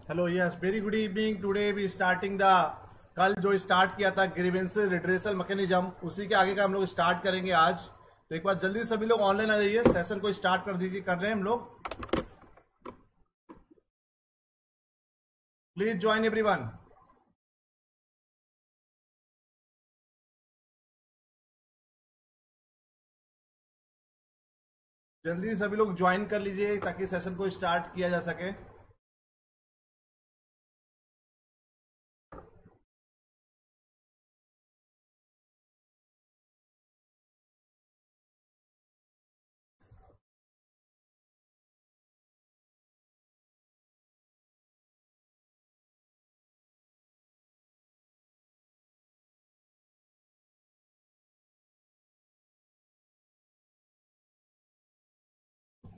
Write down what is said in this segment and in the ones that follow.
Hello, yes, very good evening. Today we starting the कल जो start किया था ग्रीवेंसेस रिड्रेसल मैकेनिज्म, उसी के आगे का हम लोग स्टार्ट करेंगे आज। तो एक बार जल्दी सभी लोग ऑनलाइन आ जाइए, सेशन को स्टार्ट कर दीजिए। कर रहे हैं हम लोग, प्लीज ज्वाइन एवरीवन। जल्दी सभी लोग ज्वाइन कर लीजिए ताकि सेशन को स्टार्ट किया जा सके।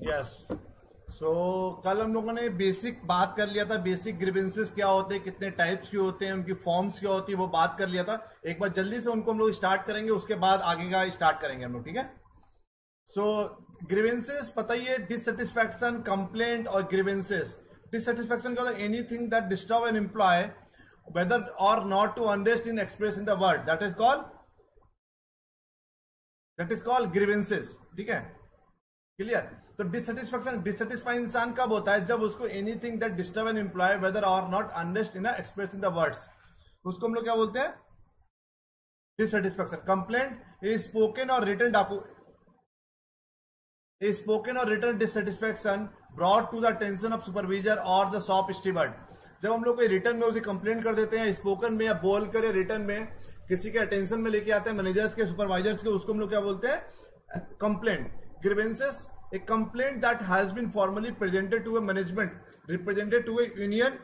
यस, सो कल हम लोगों ने बेसिक बात कर लिया था, बेसिक ग्रीवेंसेस क्या होते हैं, कितने टाइप्स के होते हैं, उनकी फॉर्म्स क्या होती है, वो बात कर लिया था। एक बार जल्दी से उनको हम लोग स्टार्ट करेंगे, उसके बाद आगे का स्टार्ट करेंगे हम लोग, ठीक है। सो ग्रीवेंसेस पता ही है, डिससेटिस्फैक्शन, कंप्लेंट और ग्रीवेंसेस। डिससेटिस्फैक्शन का anything that disturb an employee whether or not to understood in express in the word, that is called grievances, ठीक है। क्लियर। तो डिससेटिस्फैक्शन, डिससेटिस्फाई इंसान कब होता है? जब उसको anything that disturb an employee whether or not understood in express in the words, उसको हम लोग क्या बोलते हैं? Dissatisfaction. Complaint is spoken or written A spoken or written dissatisfaction brought to the attention of supervisor or the shop steward। जब हम लोग कोई रिटर्न में उसे कंप्लेंट कर देते हैं, स्पोकन में या बोल कर रिटर्न में किसी के अटेंशन में लेके आते हैं, मैनेजर्स के, सुपरवाइजर्स के, उसको हम लोग क्या बोलते हैं? Complaint. Grievances a complaint that has been formally presented to a management, represented to a union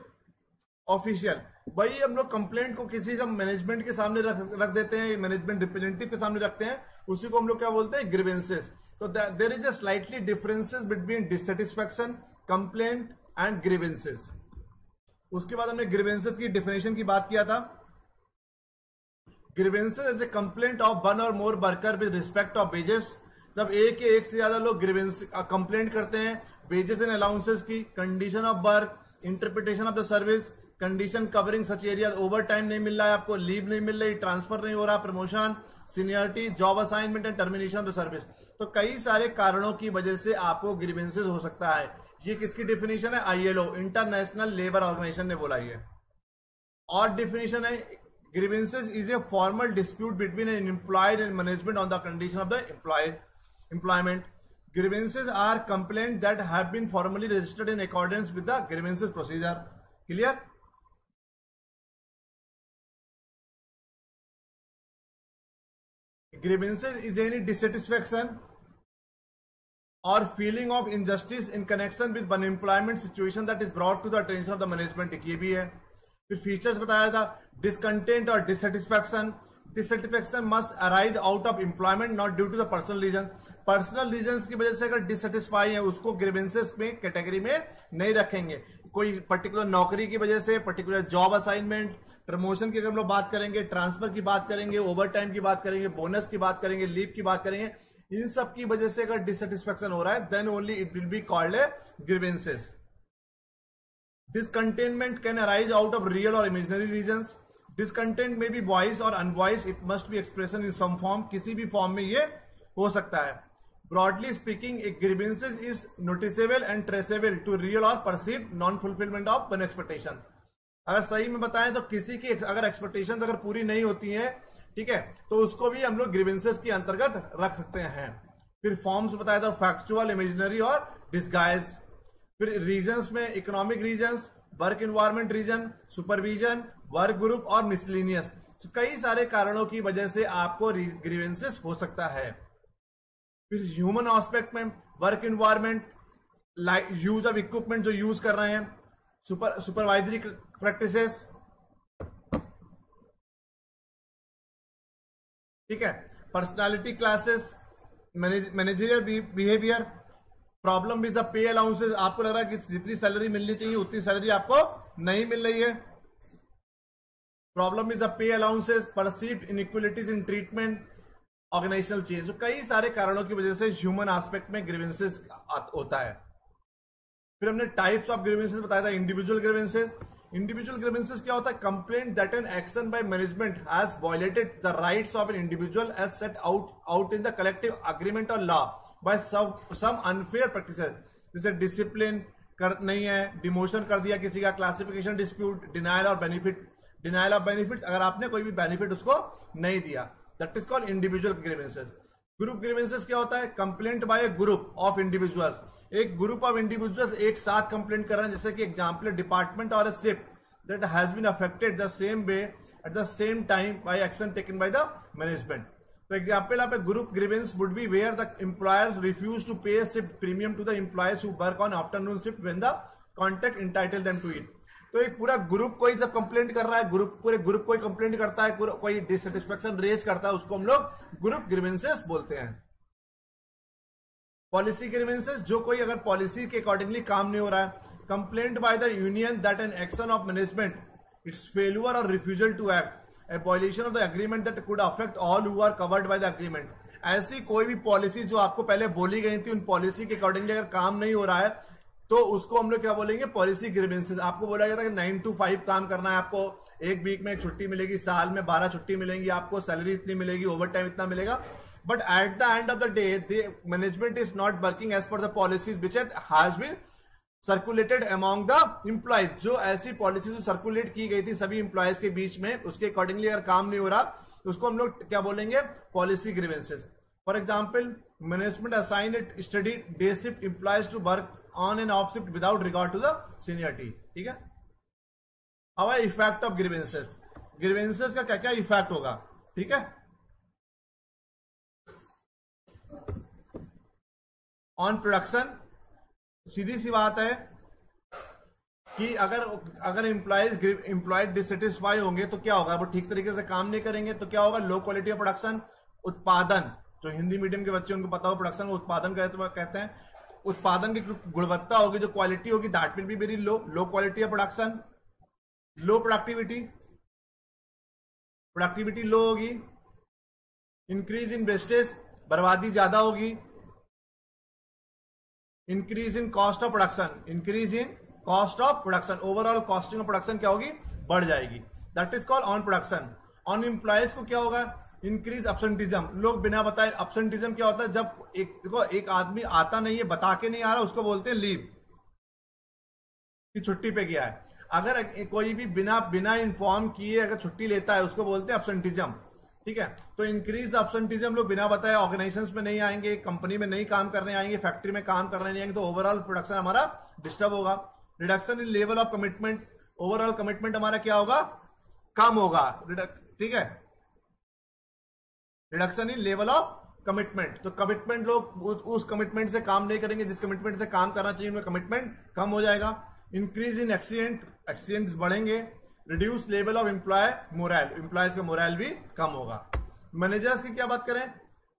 official. वही हम लोग कंप्लेंट को किसी जब मैनेजमेंट के सामने रख देते हैं, मैनेजमेंट रिप्रेजेंटेटिव के सामने रखते हैं, उसी को हम लोग क्या बोलते हैं? ग्रीवेंसेस। तो there is a slightly differences between dissatisfaction, complaint and grievances. उसके बाद हमने ग्रीवेंसेस की डेफिनेशन की बात किया था। Grievances is a complaint of one or more worker with respect of wages. जब एक से ज्यादा लोग ग्रीवेंस कंप्लेंट करते हैं वेजेस एंड अलाउंसेस की, condition of work, interpretation of the service, condition covering such area, over time नहीं मिल रहा है आपको, लीव नहीं मिल रही, ट्रांसफर नहीं हो रहा, promotion, seniority, job assignment and termination of the service. तो कई सारे कारणों की वजह से आपको ग्रीवेंसेस हो सकता है। ये किसकी डिफिनेशन है? ILO, इंटरनेशनल लेबर ऑर्गेनाइजेशन ने बोला। ये और डिफिनेशन है, grievances is a formal dispute between an employer and management on the condition of the employment. Grievances are complaints that have been formally registered in accordance with the grievances procedure. Clear? Grievances is any dissatisfaction or feeling of injustice in connection with unemployment situation that is brought to the attention of the management। ये भी है। फिर features बताया था, discontent और dissatisfaction. Dissatisfaction must arise out of employment not due to the personal reason. Personal reason की वजह से अगर डिससेटिस्फाई है, उसको ग्रीवेंसेस में कैटेगरी में नहीं रखेंगे। कोई पर्टिकुलर नौकरी की वजह से, पर्टिकुलर जॉब असाइनमेंट, प्रमोशन की अगर हम लोग बात करेंगे, ट्रांसफर की बात करेंगे, ओवर टाइम की बात करेंगे, बोनस की बात करेंगे, लीव की बात करेंगे, इन सब की वजह से अगर डिससेटिस्फैक्शन हो रहा है, then only it will be called a grievances. Discontentment can arise out of real or imaginary reasons. Discontent may be voiced or unvoiced. It must be expression in some form. किसी भी form में ये हो सकता है। Broadly speaking, a grievances is noticeable and traceable to real or perceived non-fulfillment of one expectation। अगर सही में बताएं तो किसी की अगर एक्सपेक्टेशंस अगर पूरी नहीं होती हैं, ठीक है, तो उसको भी हम लोग ग्रीवेंसेस के अंतर्गत रख सकते हैं। फिर फॉर्म्स बताया था, फैक्चुअल, इमेजिनरी और डिस्गाइज। फिर रीजन्स में economic reasons, work environment reason, supervision, work group और मिसलिनियस। कई सारे कारणों की वजह से आपको ग्रीवेंसेस हो सकता है। फिर ह्यूमन एस्पेक्ट में work environment, use of equipment जो यूज कर रहे हैं, सुपरवाइजरी प्रैक्टिसेस, ठीक है, personality classes, managerial behaviour, problem with the pay allowances. आपको लग रहा है कि जितनी सैलरी मिलनी चाहिए उतनी सैलरी आपको नहीं मिल रही है। Problem with the pay allowances, perceived inequalities in treatment, organisational change. तो कई सारे कारणों की वजह से ह्यूमन एस्पेक्ट में ग्रीवेंसेस होता है। फिर हमने टाइप्स ऑफ ग्रीवेंसेस बताया था, इंडिविजुअल ग्रीवेंसेस। इंडिविजुअल ग्रीवेंसेस क्या होता है? Complaint that an action by management has violated the rights of an individual as set out in the collective agreement or law by some unfair practices, जैसे discipline कर नहीं है, demotion कर दिया किसी का, classification dispute, denial or benefit, denial of benefit, अगर आपने कोई भी बेनिफिट उसको नहीं दिया, that is called individual grievances. Group grievances क्या होता है? Complaint by a group of individuals, एक ग्रुप ऑफ इंडिविजुअल्स एक साथ कंप्लेंट कर रहे हैं, जैसे कि example department or a ship that has been affected the same way at the same time by action taken by the management. तो example आप group grievance would be where the employer refuse to pay shift premium to the employees who work on afternoon shift when the contract entitle them to it. तो एक पूरा group कोई सब complaint कर रहा है, पूरे ग्रुप कोई कंप्लेंट करता है, कोई डिससेटिस्फैक्शन रेज करता है, उसको हम लोग ग्रुप ग्रीवेंसेस बोलते हैं। पॉलिसी ग्रीवेंसेस, जो कोई अगर पॉलिसी के अकॉर्डिंगली काम नहीं हो रहा है, complaint by the union that an action of management its failure or refusal to act a violation of the agreement that could affect all who are covered by the agreement. ऐसी कोई भी policy जो आपको पहले बोली गई थी, उन पॉलिसी के अकॉर्डिंगली अगर काम नहीं हो रहा है, तो उसको हम लोग क्या बोलेंगे? Policy grievances. आपको बोला गया था कि 9 to 5 काम करना है, आपको एक वीक में एक छुट्टी मिलेगी, साल में 12 छुट्टी मिलेंगी, आपको सैलरी इतनी मिलेगी, ओवर टाइम इतना मिलेगा, but at the end of the day the management is not working as per the policies which has been circulated among the employees. जो ऐसी पॉलिसी जो सर्कुलेट की गई थी सभी एम्प्लॉयज के बीच में, उसके अकॉर्डिंगली अगर काम नहीं हो रहा, तो उसको हम लोग क्या बोलेंगे? Policy grievances. For example, management assign it study day shift employees to work on end of shift without regard to the seniority. ठीक है, अब इफेक्ट ऑफ ग्रीवेंसेस। ग्रीवेंसेस का क्या क्या इफेक्ट होगा? ठीक है, ऑन प्रोडक्शन, सीधी सी बात है कि अगर एम्प्लॉयज डिससेटिस्फाई होंगे तो क्या होगा? वो ठीक तरीके से काम नहीं करेंगे तो क्या होगा? लो क्वालिटी ऑफ प्रोडक्शन। उत्पादन, जो हिंदी मीडियम के बच्चे उनको पता हो, प्रोडक्शन को उत्पादन कहते हैं। उत्पादन की गुणवत्ता होगी, जो क्वालिटी होगी, that will be very low. Low quality of production, low productivity, productivity low होगी। इंक्रीज इन वेस्टेज, बर्बादी ज्यादा होगी। Increase in cost of production, increase in cost of production, overall costing of production क्या होगी? बढ़ जाएगी। That is called on production. On employees को क्या होगा? इंक्रीज एब्सेंटिज्म, लोग बिना बताए, एब्सेंटिज्म क्या होता है? जब एक आदमी आता नहीं है, बता के नहीं आ रहा, उसको बोलते हैं लीव, कि छुट्टी पे गया है। अगर कोई भी बिना इन्फॉर्म किए अगर छुट्टी लेता है, उसको बोलते हैं एब्सेंटिज्म। ठीक है, तो इंक्रीज एब्सेंटिज्म, लोग बिना बताए ऑर्गेनाइजेशंस में नहीं आएंगे, कंपनी में नहीं काम करने आएंगे, फैक्ट्री में काम करने नहीं आएंगे, तो ओवरऑल प्रोडक्शन हमारा डिस्टर्ब होगा। Reduction in level of commitment, overall commitment हमारा क्या होगा? कम होगा। ठीक है, reduction in level of commitment, तो कमिटमेंट, लोग उस कमिटमेंट से काम नहीं करेंगे जिस कमिटमेंट से काम करना चाहिए, उनका कमिटमेंट कम हो जाएगा। इंक्रीज इन एक्सीडेंट्स बढ़ेंगे। Reduce level of employ morale, employees का मोरल भी कम होगा। मैनेजर्स की क्या बात करें?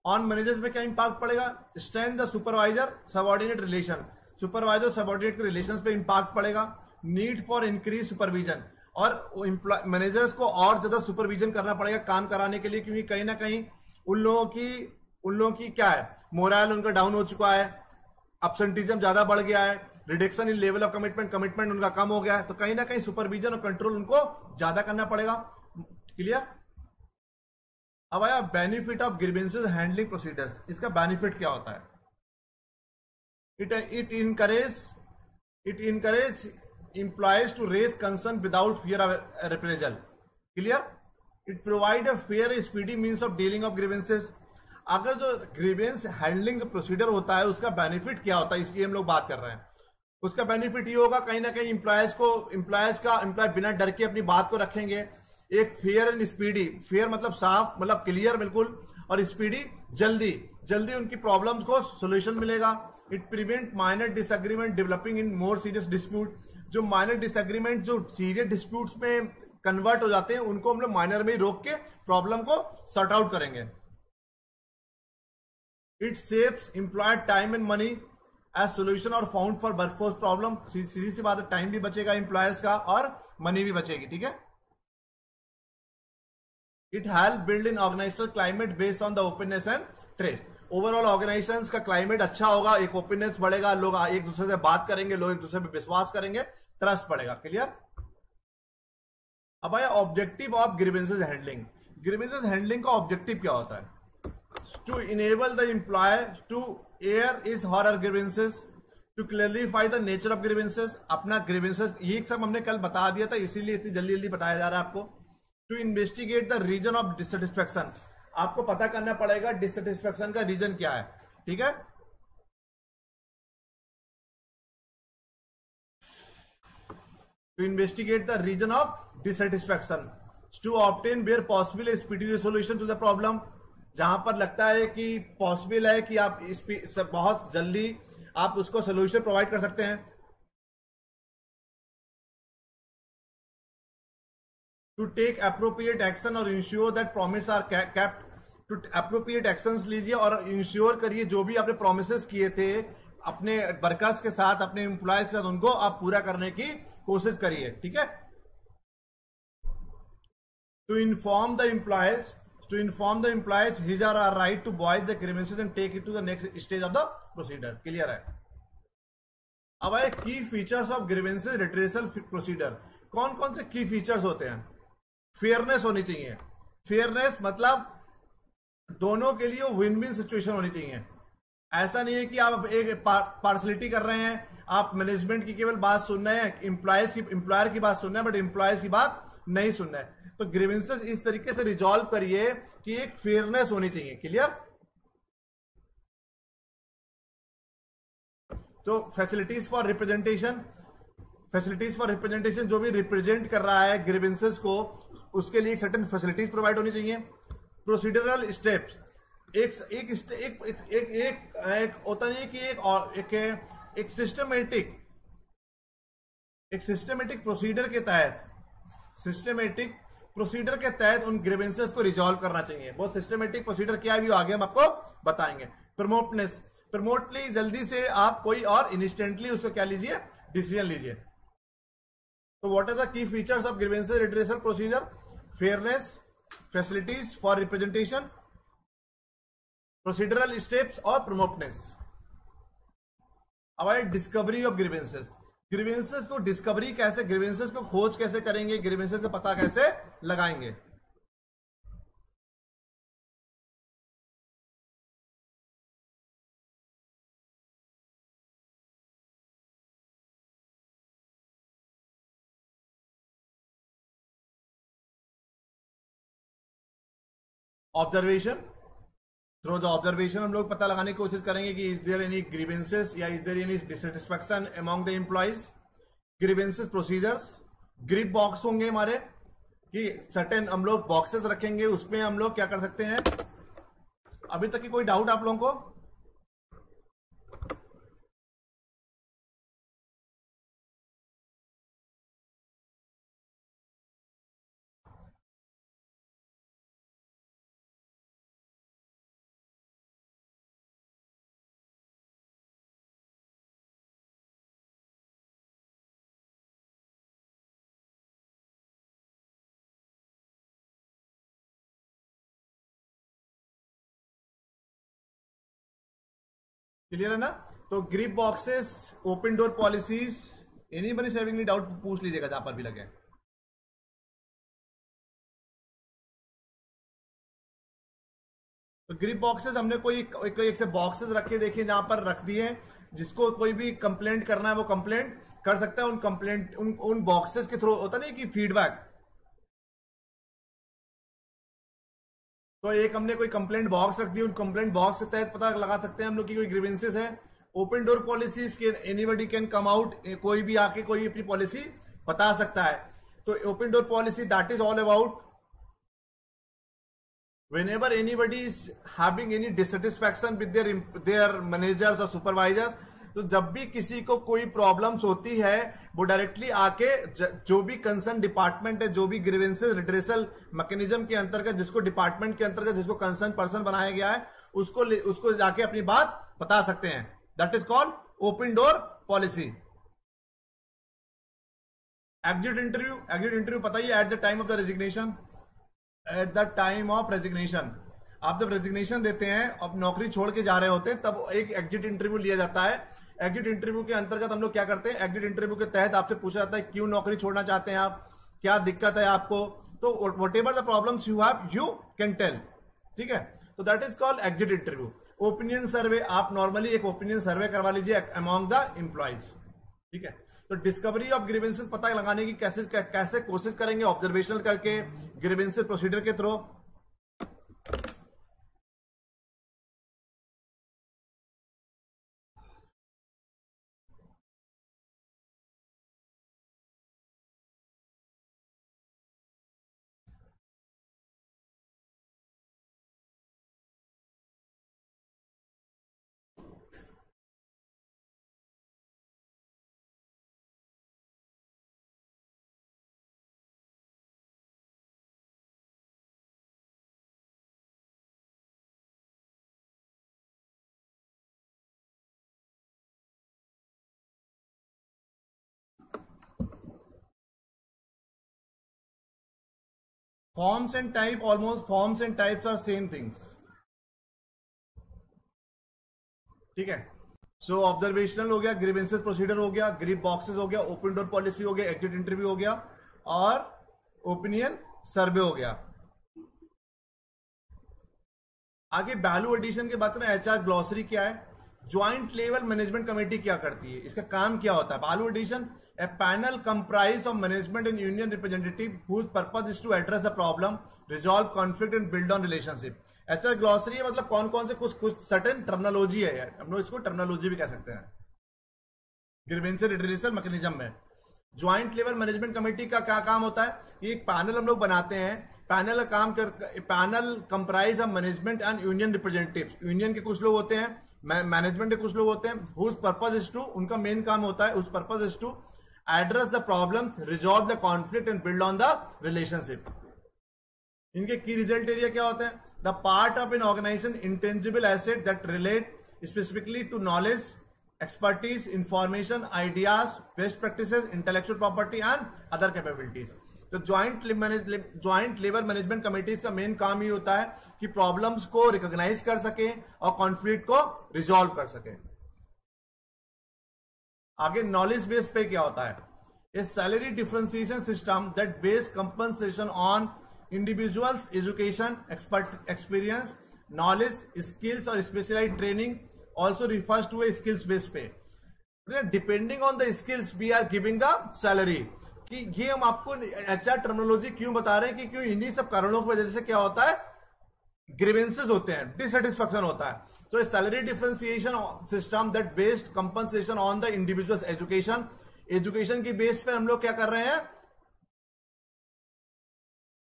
ऑन मैनेजर्स में क्या इंपैक्ट पड़ेगा? Strength the supervisor subordinate relation, supervisor subordinate के रिलेशंस पे इंपैक्ट पड़ेगा। नीड फॉर इंक्रीज सुपरविजन, और मैनेजर्स को और ज्यादा सुपरविजन करना पड़ेगा काम कराने के लिए, क्योंकि कहीं ना कहीं उन लोगों की क्या है? मोरल उनका डाउन हो चुका है, एब्सेंटिज्म ज्यादा बढ़ गया है, reduction in level of commitment उनका कम हो गया है, तो कहीं ना कहीं सुपरविजन और कंट्रोल उनको ज्यादा करना पड़ेगा। क्लियर? अब आया benefit of grievances handling procedures. इसका बेनिफिट क्या होता है? It encourage employees to raise concern without fear of reprisal. Clear? It provide a fair speedy means of dealing of grievances. अगर जो ग्रीवेंस हैंडलिंग प्रोसीजर होता है, उसका बेनिफिट क्या होता है, इसकी हम लोग बात कर रहे हैं। उसका बेनिफिट ये होगा, कहीं ना कहीं एम्प्लॉयज बिना डर के अपनी बात को रखेंगे। एक फेयर एंड स्पीडी, फेयर मतलब साफ, मतलब क्लियर बिल्कुल, और स्पीडी जल्दी उनकी प्रॉब्लम्स को सोल्यूशन मिलेगा। It prevent minor disagreement developing in more serious dispute. जो माइनर डिसएग्रीमेंट जो सीरियस डिस्प्यूट्स में कन्वर्ट हो जाते हैं, उनको हम लोग माइनर में ही रोक के प्रॉब्लम को सॉर्ट आउट करेंगे। It saves employer time and money as solution are found for workforce problem. सीधी सी बात है, टाइम भी बचेगा एम्प्लॉयर्स का और मनी भी बचेगी। ठीक है, it help build in organisational climate based on the openness and trust. Overall organisation का क्लाइमेट अच्छा होगा, एक ओपननेस बढ़ेगा, लोग एक दूसरे से बात करेंगे, लोग एक दूसरे पे विश्वास करेंगे, ट्रस्ट बढ़ेगा। क्लियर? अब आया objective of grievances handling. Grievances handling का ऑब्जेक्टिव क्या होता है? To enable the employ to air is horror grievances, to clarify the nature of grievances, अपना ग्रीवेंसेस ये सब हमने कल बता दिया था, इसीलिए इतनी जल्दी जल्दी बताया जा रहा है आपको। To investigate the reason of dissatisfaction, आपको पता करना पड़ेगा डिससेटिस्फैक्शन का रीजन क्या है। ठीक है? To investigate the reason of dissatisfaction, to obtain where possible a speedy solution to the problem, जहां पर लगता है कि पॉसिबल है कि आप बहुत जल्दी आप उसको सोल्यूशन प्रोवाइड कर सकते हैं। टू टेक अप्रोप्रिएट एक्शन और ensure that promise are kept, to appropriate actions लीजिए और इंश्योर करिए जो भी आपने प्रोमिस किए थे अपने वर्कर्स के साथ, अपने एम्प्लॉयज के साथ, उनको आप पूरा करने की कोशिश करिए। ठीक है? To inform the employees his are are right to voice the grievances and take it to the next stage of the procedure. Clear है? अब आए की features of grievances redressal procedure. कौन कौन से की फीचर्स होते हैं? फेयरनेस होनी चाहिए। फेयरनेस मतलब दोनों के लिए विन विन सिचुएशन होनी चाहिए। ऐसा नहीं है कि आप एक पार्सलिटी कर रहे हैं, आप मैनेजमेंट की केवल बात सुन रहे हैं, एम्प्लॉयर की बात सुन रहे हैं, बट एम्प्लॉयज की बात नहीं सुन रहे हैं। तो ग्रीवेंसेस इस तरीके से रिजॉल्व करिए कि एक फेयरनेस होनी चाहिए। क्लियर? तो फैसिलिटीज फॉर रिप्रेजेंटेशन, जो भी रिप्रेजेंट कर रहा है ग्रीवेंसेस को, उसके लिए सर्टेन फैसिलिटीज प्रोवाइड होनी चाहिए। प्रोसीडरल स्टेप्स, एक होता नहीं कि एक सिस्टमेटिक प्रोसीडर के तहत उन ग्रीवेंसेस को रिजॉल्व करना चाहिए। वो सिस्टमेटिक प्रोसीडर क्या भी आगे हम आपको बताएंगे। प्रमोटली जल्दी से आप कोई और इंस्टेंटली उसको क्या लीजिए, डिसीजन लीजिए। तो what are the key features of grievances redressal procedure? Fairness, facilities for representation, procedural steps और प्रमोटनेस। अब आए डिस्कवरी ऑफ ग्रीवेंसेस। ग्रीवेंसेस को डिस्कवरी कैसे, ग्रीवेंसेस को खोज कैसे करेंगे, ग्रीवेंसेस का पता कैसे लगाएंगे? ऑब्जर्वेशन, थ्रू द ऑब्जर्वेशन हम लोग पता लगाने की कोशिश करेंगे कि इज देयर एनी ग्रीवेंसेस या is there any dissatisfaction among the employees. Grievances procedures, gripe box होंगे हमारे कि सर्टेन हम लोग बॉक्सेस रखेंगे, उसमें हम लोग क्या कर सकते हैं। अभी तक की कोई डाउट आप लोगों को? क्लियर है ना? तो grip boxes, open door policies, anybody having any doubt पूछ लीजिएगा जहां पर भी लगे। तो ग्रिप बॉक्सेस हमने कोई एक से बॉक्सेस रखे, देखिए जहां पर रख दिए, जिसको कोई भी कंप्लेंट करना है वो कंप्लेंट कर सकता है। उन बॉक्सेस के थ्रू होता नहीं कि फीडबैक। तो एक हमने कोई कंप्लेंट बॉक्स रख दी, उन कंप्लेंट बॉक्स के तहत पता लगा सकते हैं हम लोग की कोई ग्रीवेंसेस है। ओपन डोर पॉलिसीज के एनीबडी कैन कम आउट, कोई भी आके कोई अपनी पॉलिसी बता सकता है। तो open door policy that is all about whenever anybody is having any dissatisfaction with their managers or supervisors, तो जब भी किसी को कोई प्रॉब्लम्स होती है वो डायरेक्टली आके जो भी कंसर्न डिपार्टमेंट है, जो भी ग्रीवेंसेस रिड्रेसल मैकेनिज्म के अंतर्गत, जिसको डिपार्टमेंट के अंतर्गत जिसको कंसर्न पर्सन बनाया गया है, उसको जाके अपनी बात बता सकते हैं। That is called open door policy. Exit interview पता ही, at the time of the resignation, at the time of resignation आप जब रेजिग्नेशन देते हैं, अब नौकरी छोड़ के जा रहे होते हैं, तब एक एग्जिट इंटरव्यू लिया जाता है। एग्जिट इंटरव्यू के अंतर्गत हम लोग क्या करते हैं, एग्जिट इंटरव्यू के तहत आपसे पूछा जाता है क्यों नौकरी छोड़ना चाहते हैं आप, क्या दिक्कत है आपको, तो whatever the problems you have you can tell, ठीक है। तो that is called exit interview. Opinion survey, आप नॉर्मली एक ओपिनियन सर्वे करवा लीजिए अमॉन्ग द एम्प्लॉइज, ठीक है। तो डिस्कवरी ऑफ ग्रीवेंसेस पता लगाने की कैसे कोशिश करेंगे, ऑब्जर्वेशन करके, ग्रीवेंसेस प्रोसीजर के through. Forms and type, almost forms and types are same things, ठीक है। सो ऑब्जर्वेशनल हो गया, ग्रीवेंसेस प्रोसीडर हो गया, ग्रीव बॉक्सेस हो गया, ओपन डोर पॉलिसी हो गया, एग्जिट इंटरव्यू हो गया और ओपिनियन सर्वे हो गया। आगे वैल्यू एडिशन की बात करें, एचआर ग्लॉसरी क्या है, ज्वाइंट लेवल मैनेजमेंट कमेटी क्या करती है, इसका काम क्या होता है। Value addition, a panel comprise of management and union representative whose purpose is to address the problem, resolve conflict and build on relationship. HR glossary है मतलब कौन कौन से कुछ सर्टेन टर्मिनोलॉजी है यार, हम लोग इसको टर्मिनोलॉजी भी कह सकते हैं ग्रीवेंसेस रिड्रेसल मैकेनिज्म में। ज्वाइंट लेवल मैनेजमेंट कमेटी का क्या काम होता है, ये एक पैनल हम लोग बनाते हैं, पैनल का काम panel comprise of management and union representatives, union के कुछ लोग होते हैं, मैनेजमेंट के कुछ लोग होते हैं, हुज पर्पस इज टू, उनका मेन काम होता है उस purpose is to address the problem, resolve the conflict and build on the relationship. इनके की रिजल्ट एरिया क्या होते हैं, the part of an organisation intangible asset that relate specifically to knowledge, expertise, information, ideas, best practices, intellectual property and other capabilities। तो joint labour management committees का main काम ही होता है कि प्रॉब्लम्स को रिकॉग्नाइज कर सके और कॉन्फ्लिक्ट को रिजॉल्व कर सके। आगे नॉलेज बेस पे क्या होता है, a salary differentiation system that base compensation on individuals education, experience, knowledge, skills और specialized training, also refers to a skills based pay। depending on the skills we are giving the salary। कि ये हम आपको HR terminology क्यों बता रहे हैं कि क्यों इन्हीं सब कारणों की वजह से क्या होता है, ग्रीवेंसेस होते हैं, डिससेटिस्फैक्शन होता है। तो salary differentiation system that based compensation on the individuals education, education की बेस पे हम लोग क्या कर रहे हैं,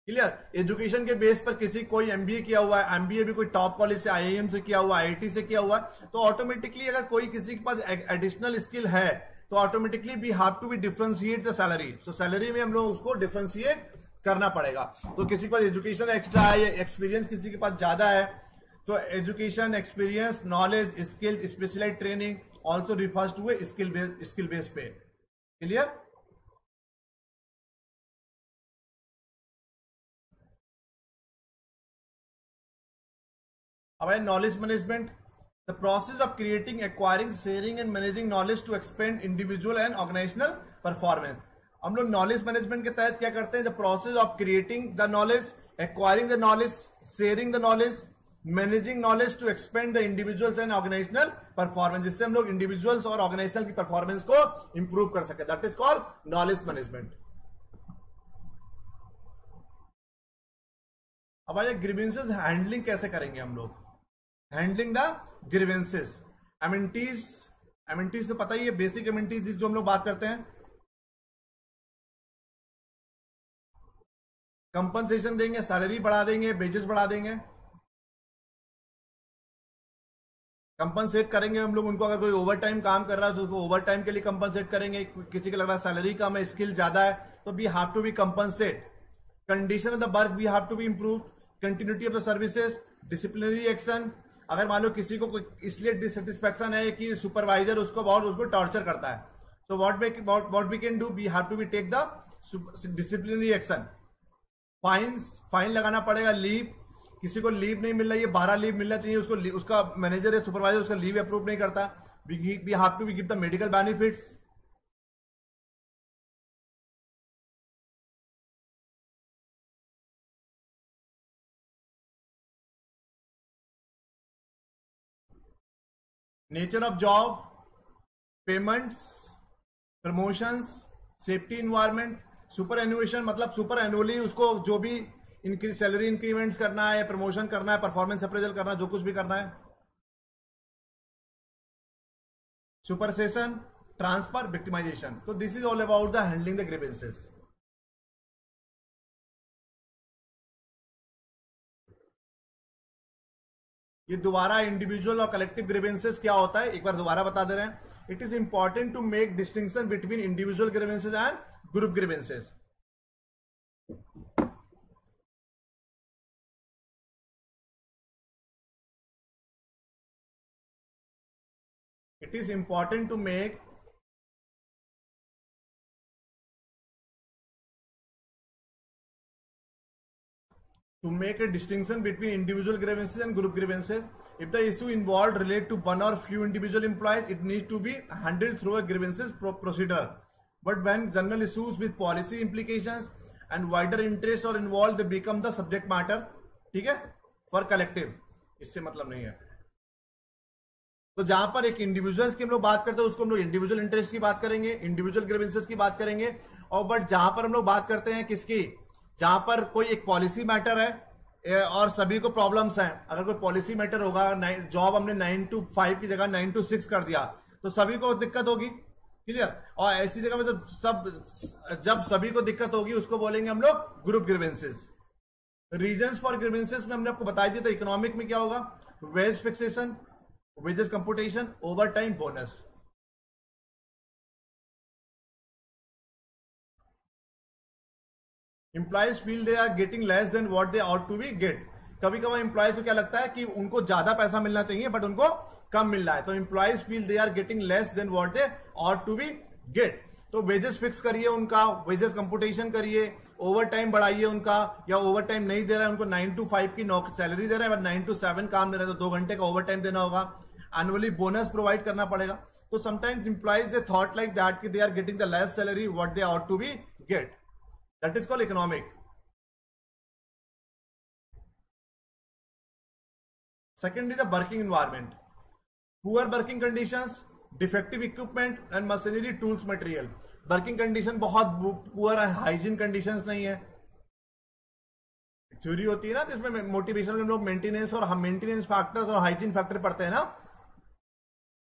क्लियर, एजुकेशन के बेस पर किसी कोई एमबीए किया हुआ है, एमबीए भी कोई टॉप कॉलेज से, आईआईएम से किया हुआ, आईआईटी से किया हुआ है, तो ऑटोमेटिकली अगर कोई किसी के पास एडिशनल स्किल है तो automatically we have to be differentiate the salary. So salary में हम लोग उसको डिफरेंशिएट करना पड़ेगा। तो किसी के पास एजुकेशन एक्स्ट्रा है या एक्सपीरियंस किसी के पास ज्यादा है, तो education, experience, knowledge, skill, specialised training also refers to a skill base पे। क्लियर। अब है knowledge management, the process of creating, acquiring, sharing and managing knowledge to expand individual and organisational performance. हम लोग नॉलेज मैनेजमेंट के तहत क्या करते हैं, the process of creating the knowledge, acquiring the knowledge, sharing the knowledge, managing knowledge to expand the individuals and organisational performance, जिससे हम लोग इंडिविजुअल्स और ऑर्गेनाइजेशन की परफॉर्मेंस को इंप्रूव कर सके, that is called knowledge management. अब आइए ग्रीवेंसेस हैंडलिंग कैसे करेंगे हम लोग, हैंडलिंग द ग्रीवेंसेस। एमिनिटीज तो पता ही है, बेसिक एमिनिटीज जो हम लोग बात करते हैं, कंपनसेशन देंगे, सैलरी बढ़ा देंगे, वेजेस बढ़ा देंगे, कंपनसेट करेंगे हम लोग उनको। अगर कोई ओवर टाइम काम कर रहा है तो उसको ओवर टाइम के लिए कंपनसेट करेंगे, किसी को लग रहा है सैलरी कम है, स्किल ज्यादा है, तो we have to be compensate. Condition of the work we have to be improve, continuity of the services, disciplinary action. अगर मान लो किसी को इसलिए डिससेटिस्फैक्शन है कि सुपरवाइजर उसको टॉर्चर करता है, तो what we can do, we have to be take the disciplinary action, fine लगाना पड़ेगा, लीव, किसी को लीव नहीं मिल रहा है, 12 लीव मिलना चाहिए उसको, उसका मैनेजर या सुपरवाइजर उसका लीव अप्रूव नहीं करता, we have to give the medical benefits. Nature of job, payments, promotions, safety environment. Superannuation मतलब सुपर एनुअली उसको जो भी सैलरी इंक्रीमेंट्स करना है, प्रमोशन करना है, परफॉर्मेंस अप्रेजल करना है, जो कुछ भी करना है। Supersession, transfer, victimization. तो this is all about the handling the grievances. ये दोबारा इंडिविजुअल और कलेक्टिव ग्रीवेंसेस क्या होता है एक बार दोबारा बता दे रहे हैं। It is important to make distinction between individual grievances and group grievances. It is important to make a distinction between individual grievances and group grievances. If the issue involved relate to one or few individual employees, it needs to be handled through a grievances procedure. But when general issues with policy implications and wider interests are involved, they become the subject matter. ठीक है, for collective. इससे मतलब नहीं है। तो जहां पर एक इंडिविजुअल्स की हम लोग बात करते हैं उसको हम लोग इंडिविजुअल इंटरेस्ट की बात करेंगे, इंडिविजुअल ग्रीवेंसेस की बात करेंगे। और बट जहां पर हम लोग बात करते हैं किसकी, जहां पर कोई एक पॉलिसी मैटर है और सभी को प्रॉब्लम्स हैं, अगर कोई पॉलिसी मैटर होगा, जॉब हमने 9 to 5 की जगह 9 to 6 कर दिया तो सभी को दिक्कत होगी। क्लियर। और ऐसी जगह में जब सभी को दिक्कत होगी उसको बोलेंगे हम लोग group grievances. Reasons for grievances में हमने आपको बता दिया था। इकोनॉमिक में क्या होगा, wage fixation, wages computation, over time, bonus. Employees feel they are getting less than what they out to be get. कभी कभी एम्प्लॉयज को क्या लगता है कि उनको ज्यादा पैसा मिलना चाहिए बट उनको कम मिल रहा है, तो employees feel they are getting less than what they out to be get. तो वेजेस फिक्स करिए उनका, वेजेस कंप्यूटेशन करिए, ओवर टाइम बढ़ाइए उनका, या ओवर टाइम नहीं दे रहा है उनको 9 to 5 की सैलरी दे रहा है बट 9 to 7 काम दे रहा है तो 2 घंटे का ओवर टाइम देना होगा, एनुअली बोनस प्रोवाइड करना पड़ेगा। तो sometimes employees they thought like that कि they are getting the less salary what they out to be get. That is called economic. Second is the working environment. Poor working conditions, defective equipment and machinery, tools, material. Working condition बहुत poor है, hygiene conditions नहीं है। Theory होती है ना जिसमें motivation में लोग मेंटेनेंस और मेंटेनेंस फैक्टर्स और हाइजीन फैक्टर पढ़ते हैं ना,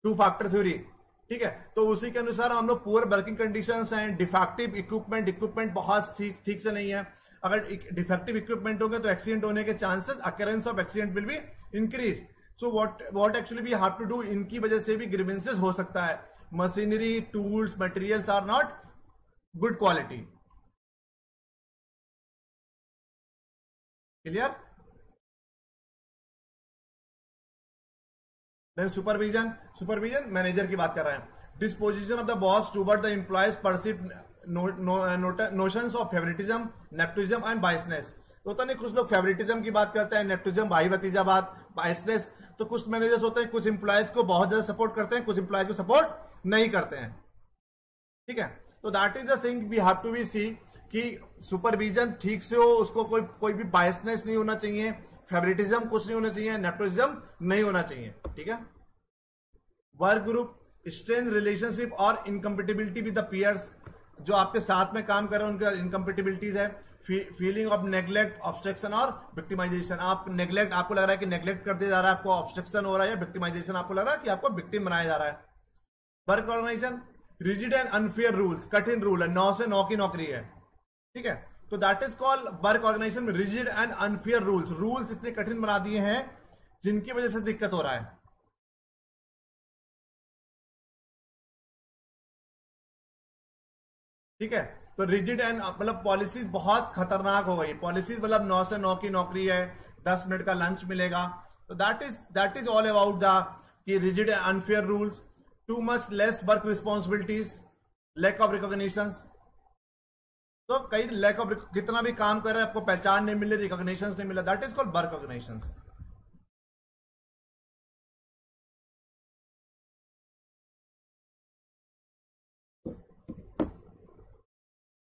2 फैक्टर थ्योरी। ठीक है, तो उसी के अनुसार हम लोग पुअर वर्किंग कंडीशंस हैं, डिफेक्टिव इक्विपमेंट बहुत ठीक से नहीं है। अगर डिफेक्टिव इक्विपमेंट होंगे तो एक्सीडेंट होने के chances, occurrence of accident will be increase. So what actually we have to do, इनकी वजह से भी ग्रीवेंसेस हो सकता है। Machinery, tools, materials are not good quality. Clear. Then supervision manager की बात कर रहे हैं। Disposition of the boss toward the employees perceive notions of favouritism, nepotism and biasness. तो होता नहीं, कुछ लोग फेवरेटिज्म की बात करते हैं, नेपोटिज्म भाई भतीजावाद, बायसनेस। तो कुछ मैनेजर्स होते हैं कुछ एम्प्लॉयज को बहुत ज्यादा सपोर्ट करते हैं, कुछ एम्प्लॉयज को सपोर्ट नहीं करते हैं। ठीक है, तो that is the thing we have to be see कि सुपरविजन ठीक से हो, उसको कोई भी बायसनेस नहीं होना चाहिए, फेवरेटिज्म कुछ नहीं होना चाहिए, नेपोटिज्म नहीं होना चाहिए। ठीक है। वर्क ग्रुप, स्ट्रेंथ रिलेशनशिप और इनकम्पेटिबिलिटी विद द पीयर्स, जो आपके साथ में काम कर रहे हैं उनका इनकम्पेटिबिलिटीज है। फीलिंग ऑफ नेग्लेक्ट, ऑब्स्ट्रक्शन और विक्टिमाइजेशन। आप नेग्लेक्ट, आपको लग रहा है कि नेग्लेक्ट कर दिया जा रहा है, आपको ऑब्स्ट्रक्शन हो रहा है, या विक्टिमाइजेशन आपको लग रहा है कि आपको विक्टिम बनाया जा रहा है। Work organisation, rigid and unfair rules, कठिन रूल है, 9 से 9 की नौकरी है। ठीक है, तो that is called work organisation में रिजिड एंड अनफेयर रूल्स इतने कठिन बना दिए हैं जिनकी वजह से दिक्कत हो रहा है। ठीक है, तो रिजिड एंड मतलब पॉलिसीज बहुत खतरनाक हो गई। पॉलिसीज मतलब 9 से 9 की नौकरी है, 10 मिनट का लंच मिलेगा। तो that is all about the कि rigid and unfair rules, too much less work responsibilities, lack of recognition. तो कई लैक ऑफ, कितना भी काम कर रहे हैं आपको पहचान नहीं मिल रही, रिकॉग्निशन नहीं मिला, that is called work recognition.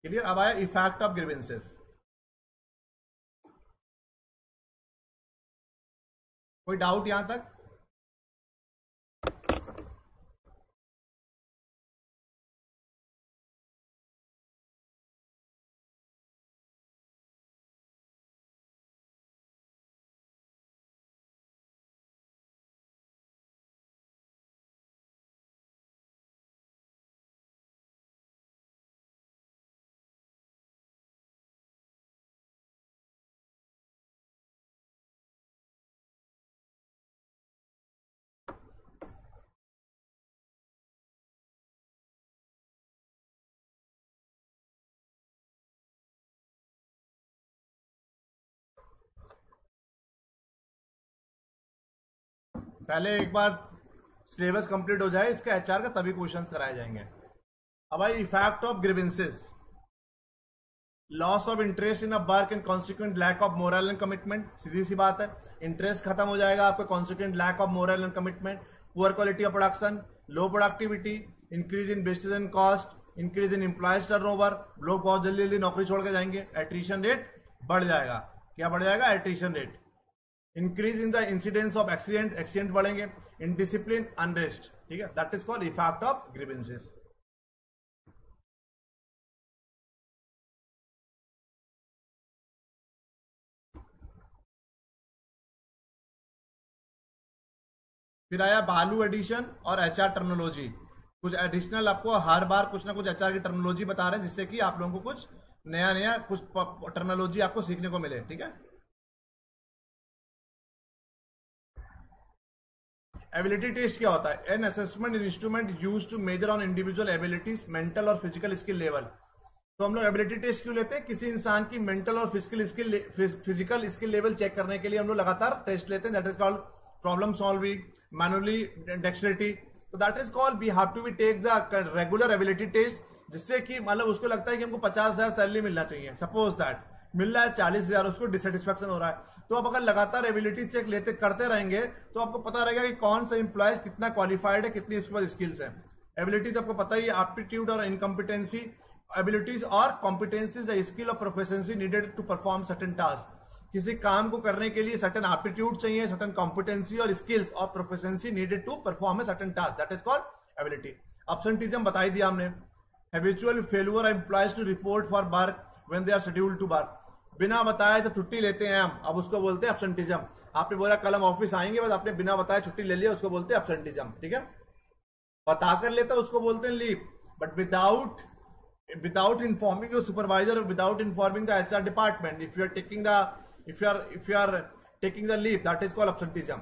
Clear? अब आया इफेक्ट ऑफ ग्रीवेंसेस। कोई डाउट यहां तक? पहले एक बार सिलेबस कंप्लीट हो जाए इसका एचआर का, तभी क्वेश्चंस कराए जाएंगे। अब भाई effect of grievances, loss of interest in a work and consequent lack of moral and commitment. सीधी सी बात है, इंटरेस्ट खत्म हो जाएगा आपका, consequent lack of moral and commitment, poor quality of production, low productivity, increase in wastage and cost, increase in employees turnover, लोग बहुत जल्दी जल्दी नौकरी छोड़ के जाएंगे, एट्रिशन रेट बढ़ जाएगा। क्या बढ़ जाएगा? Attrition rate. Increase in the incidence of accident, accident बढ़ेंगे, इनडिसिप्लिन, अनरेस्ट। ठीक है, that is called effect of grievances. फिर आया वैल्यू एडिशन और एचआर टर्मिनोलॉजी। कुछ एडिशनल आपको हर बार कुछ ना कुछ एचआर की टर्मिनोलॉजी बता रहे हैं, जिससे कि आप लोगों को कुछ नया नया कुछ टर्मिनोलॉजी आपको सीखने को मिले। ठीक है, एबिलिटी टेस्ट क्या होता है? An assessment instrument use to measure on individual abilities, mental और फिजिकल स्किल लेवल। तो हम लोग एबिलिटी टेस्ट क्यों लेते हैं? किसी इंसान की मेंटल और फिजिकल स्किल लेवल चेक करने के लिए हम लोग लगातार टेस्ट लेते हैं। That is called problem solving, manually dexterity. तो that is called we have to be take the regular ability test, जिससे कि मतलब उसको लगता है कि हमको 50,000 सैलरी मिलना चाहिए, सपोज दैट मिल रहा है 40,000, उसको डिससेटिस्फेक्शन हो रहा है। तो आप अगर लगातार एबिलिटी चेक लेते करते रहेंगे तो आपको पता रहेगा कि कौन सा इंप्लॉयज कितना क्वालिफाइड है, कितनी उसके पास स्किल्स है। एबिलिटी तो आपको पता ही है, एप्टीट्यूड और इनकम्पिटेंसी। एबिलिटीज और कॉम्पिटेंसीज द स्किल और proficiency needed to perform certain task. किसी काम को करने के लिए सर्टेन एप्टीट्यूड चाहिए, सर्टेन कॉम्पिटेंसी और स्किल्स और proficiency needed to perform a certain task, that is called ability. Absenteeism बता ही दिया हमने। Habitual failure of employees to report for work when they are scheduled to work. बिना बताए जब छुट्टी लेते हैं हम, अब उसको बोलते हैं एब्सेंटिज्म। आपने बोला कल हम ऑफिस आएंगे, बस आपने बिना बताए छुट्टी ले लिया, उसको बोलते हैं एब्सेंटिज्म। ठीक है, बताकर लेता उसको बोलते हैं leave, but without informing your supervisor or without informing the HR department, if you are taking the leave, that is called absenteeism.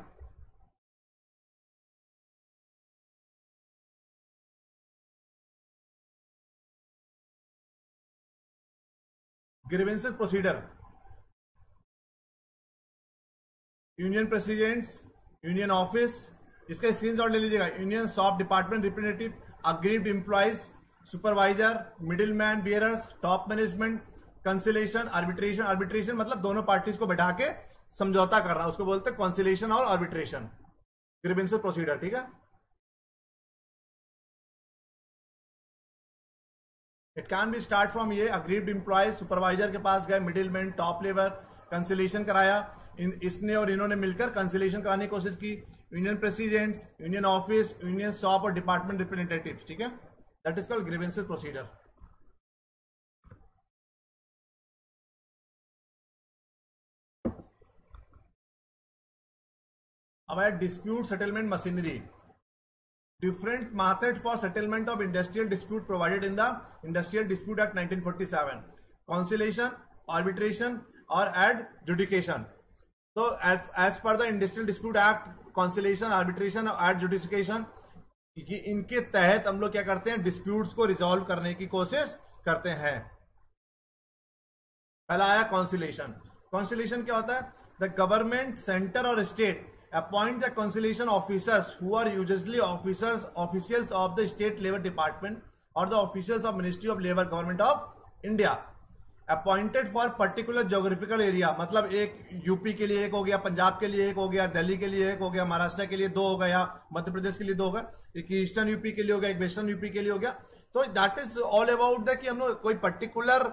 Grievances procedure, union presidents, union office, इसका स्क्रीनशॉट ले लीजिएगा। Union shop department representative, aggrieved employees, supervisor, middle man bearers, top management, conciliation, arbitration. Arbitration मतलब दोनों parties को बैठा के समझौता करना, उसको बोलते हैं कंसिलेशन और आर्बिट्रेशन। Grievances procedure. ठीक है, it can be start from ये अग्रीव्ड एम्प्लॉयज, सुपरवाइजर के पास गए, middle man, top level, conciliation कराया, इसने और इन्होंने मिलकर कंसिलेशन कराने की कोशिश की। Union presidents, union office, union shop और डिपार्टमेंट रिप्रेजेंटेटिव्स। ठीक है, that is called grievances procedure. अब है dispute settlement machinery. Different method for settlement of industrial dispute provided in the industrial dispute act 1947, conciliation, arbitration और adjudication. तो as per the industrial dispute act, conciliation, arbitration और adjudication, इनके तहत हम लोग क्या करते हैं? डिस्प्यूट्स को रिजॉल्व करने की कोशिश करते हैं। पहला आया कॉन्सिलेशन। कॉन्सिलेशन क्या होता है? द गवर्नमेंट, सेंटर और state appoint the conciliation officers who are usually officials of the state labor department or the officials of Ministry of Labor, Government of India. Appointed for particular geographical area, मतलब एक UP के लिए एक हो गया, पंजाब के लिए एक हो गया, दिल्ली के लिए एक हो गया, महाराष्ट्र के लिए दो हो गया, मध्य प्रदेश के लिए दो हो गया, एक ईस्टर्न यूपी के लिए हो गया, एक वेस्टर्न यूपी के लिए हो गया। तो that is all about the कि हम लोग कोई पर्टिकुलर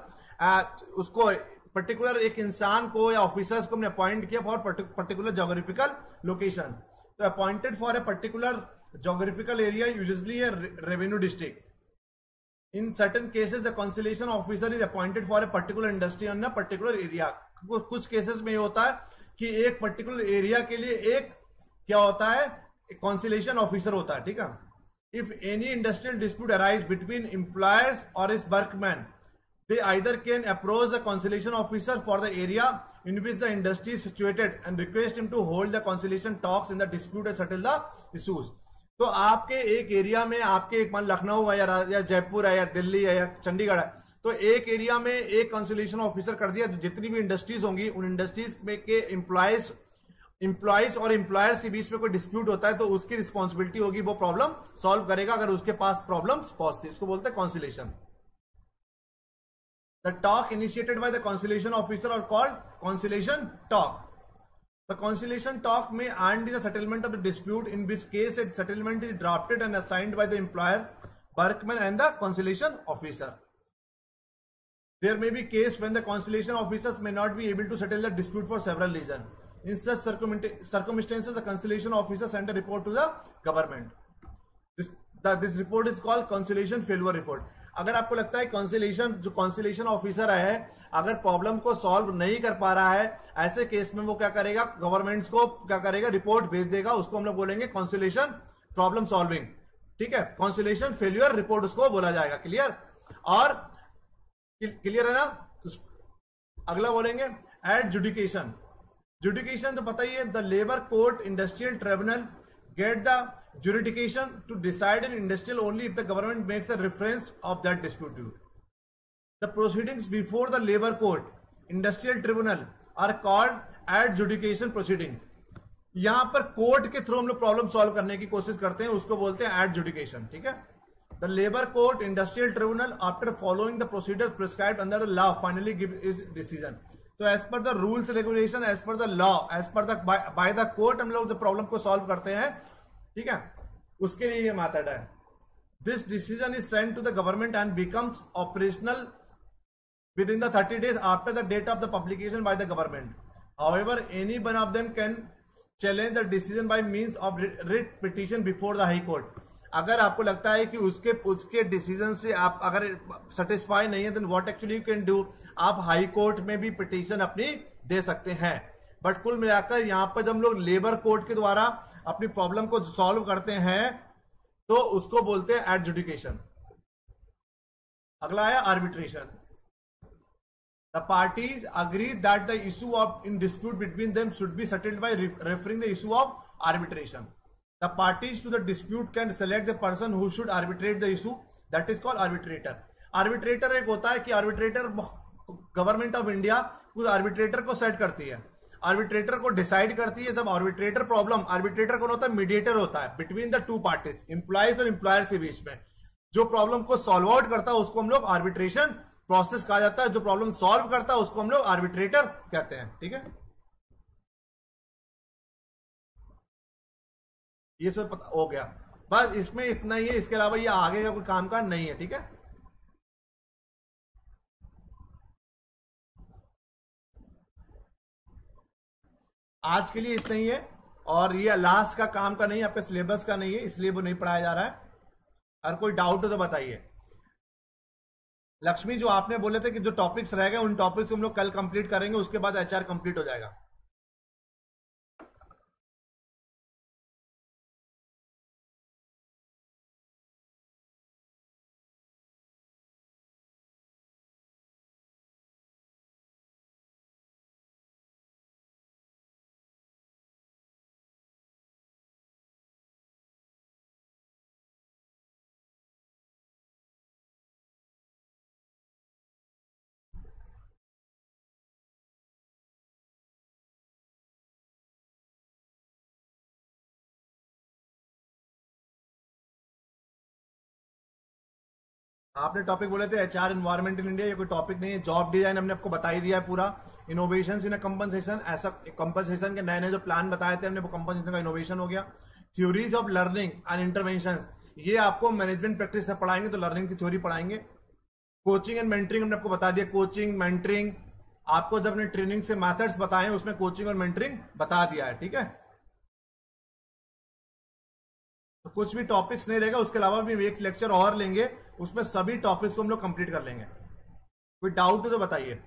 उसको पर्टिकुलर एक इंसान को या ऑफिसर्स को हमने अपॉइंट किया फॉर पर्टिकुलर ज्योग्राफिकल लोकेशन। तो appointed for a particular geographical area usually a revenue district. In certain cases, the consolation officer is appointed for a particular industry on a particular area. कुछ cases में ये होता है कि एक particular area के लिए एक क्या होता है, कॉन्सिलेशन ऑफिसर होता है, ठीक है। If any industrial dispute arise between employers और इस workman, they either can approach the conciliation officer for the area in which the industry is situated and request him to hold the conciliation talks in the dispute and settle the issues. तो आपके एक area में, आपके एक मान लखनऊ है या जयपुर है या दिल्ली है या चंडीगढ़ है, तो एक एरिया में एक कंसोलिडेशन ऑफिसर कर दिया, तो जितनी भी इंडस्ट्रीज होंगी उन इंडस्ट्रीज में के एम्प्लॉयज और एम्प्लॉयर्स के बीच में कोई डिस्प्यूट होता है तो उसकी रिस्पॉन्सिबिलिटी होगी, वो प्रॉब्लम सॉल्व करेगा अगर उसके पास प्रॉब्लम पहुंचती है, इसको बोलते हैं conciliation. The talk initiated by the conciliation officer are called conciliation talk. The conciliation talk may end in the settlement of the dispute, in which case a settlement is drafted and assigned by the employer, workman and the conciliation officer. There may be case when the conciliation officers may not be able to settle the dispute for several reasons. In such circumstances, the conciliation officer send a report to the government. This report is called conciliation failure report. अगर आपको लगता है जो conciliation officer है अगर problem को solve नहीं कर पा रहा है, ऐसे केस में वो क्या करेगा, गवर्नमेंट्स को क्या करेगा, रिपोर्ट भेज देगा, उसको हम लोग बोलेंगे कॉन्सिलेशन प्रॉब्लम सॉल्विंग, ठीक है। कॉन्सिलेशन फेल्यूर रिपोर्ट उसको बोला जाएगा। क्लियर? और क्लियर है ना? अगला बोलेंगे एडजुडिकेशन। जुडिकेशन तो पता ही है, the labour court industrial tribunal get the jurisdiction to decide in industrial only if the government makes a reference of that dispute. The proceedings before the labor court industrial tribunal are called adjudication proceedings. यहां पर court के through हम लोग problem solve करने की कोशिश करते हैं, उसको बोलते हैं एडजुडिकेशन, ठीक है। The labour court industrial tribunal after following the procedures prescribed under the law finally give is decision. तो as per the rules regulation, as per the law, as per the by the court हम लोग जो problem को solve करते हैं, ठीक है, उसके लिए ये मेथड है। This decision is send to the government and becomes operational within the 30 days after the date of the publication by the government. However any one of them can challenge the decision by means of writ petition before the high court. अगर आपको लगता है कि उसके decision से आप अगर satisfy नहीं है, then what actually you can do, आप हाई कोर्ट में भी पिटीशन अपनी दे सकते हैं। बट कुल मिलाकर यहां पर जब हम लोग लेबर कोर्ट के द्वारा अपनी प्रॉब्लम को सॉल्व करते हैं तो उसको बोलते हैं एडजुडिकेशन। अगला है arbitration. The parties agree that the issue of in dispute between them should be settled bye referring the issue of arbitration. The parties to the dispute can select the person who should arbitrate the issue, that is called arbitrator. Arbitrator एक होता है कि arbitrator government of India उस arbitrator को set करती है, arbitrator को decide करती है। जब आर्बिट्रेटर प्रॉब्लम, आर्बिट्रेटर कौन होता है, मीडिएटर होता है between the two parties, employees और एम्प्लॉयर के बीच में। जो प्रॉब्लम को सॉल्व आउट करता है उसको हम लोग आर्बिट्रेशन प्रोसेस कहा जाता है, जो प्रॉब्लम सॉल्व करता है उसको हम लोग आर्बिट्रेटर कहते हैं, ठीक है। ये सब पता हो गया, बस इसमें इतना ही है, इसके अलावा ये आगे का कोई काम का नहीं है, ठीक है। आज के लिए इतना ही है, और ये लास्ट का काम का नहीं है, आपके सिलेबस का नहीं है, इसलिए वो नहीं पढ़ाया जा रहा है। अगर कोई डाउट हो तो बताइए। लक्ष्मी, जो आपने बोले थे कि जो टॉपिक्स रह गए उन टॉपिक्स हम लोग कल कंप्लीट करेंगे, उसके बाद एचआर कंप्लीट हो जाएगा। आपने टॉपिक बोले थे एचआर एनवायरमेंट इन इंडिया, ये कोई टॉपिक नहीं है। जॉब डिजाइन हमने आपको बता ही दिया है पूरा। इनोवेशन इन कंपनसेशन, ऐसा कंपनसेशन के नए नए जो प्लान बताए थे हमने, वो कंपनसेशन का इनोवेशन हो गया। Theories of learning and intervention, ये आपको मैनेजमेंट प्रैक्टिस से पढ़ाएंगे तो लर्निंग की थ्योरी पढ़ाएंगे। कोचिंग एंड मेंटरिंग हमने आपको बता दिया। कोचिंग मेंटरिंग आपको जब हमने ट्रेनिंग से मेथड्स बताए उसमें कोचिंग और मेंटरिंग बता दिया है, ठीक है। तो कुछ भी टॉपिक्स नहीं रहेगा, उसके अलावा भी एक लेक्चर और लेंगे, उसमें सभी टॉपिक्स को हम लोग कंप्लीट कर लेंगे। कोई डाउट हो तो बताइए।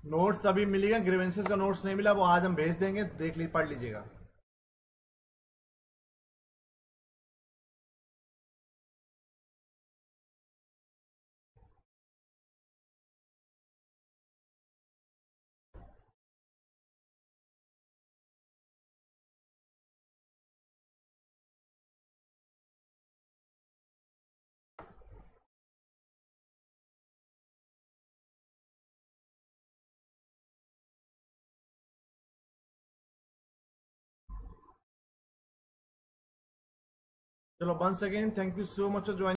नोट्स अभी मिलेगा, ग्रीवेंसेस का नोट्स नहीं मिला, वो आज हम भेज देंगे, देख ली पढ़ लीजिएगा। चलो, once again thank you so much for joining.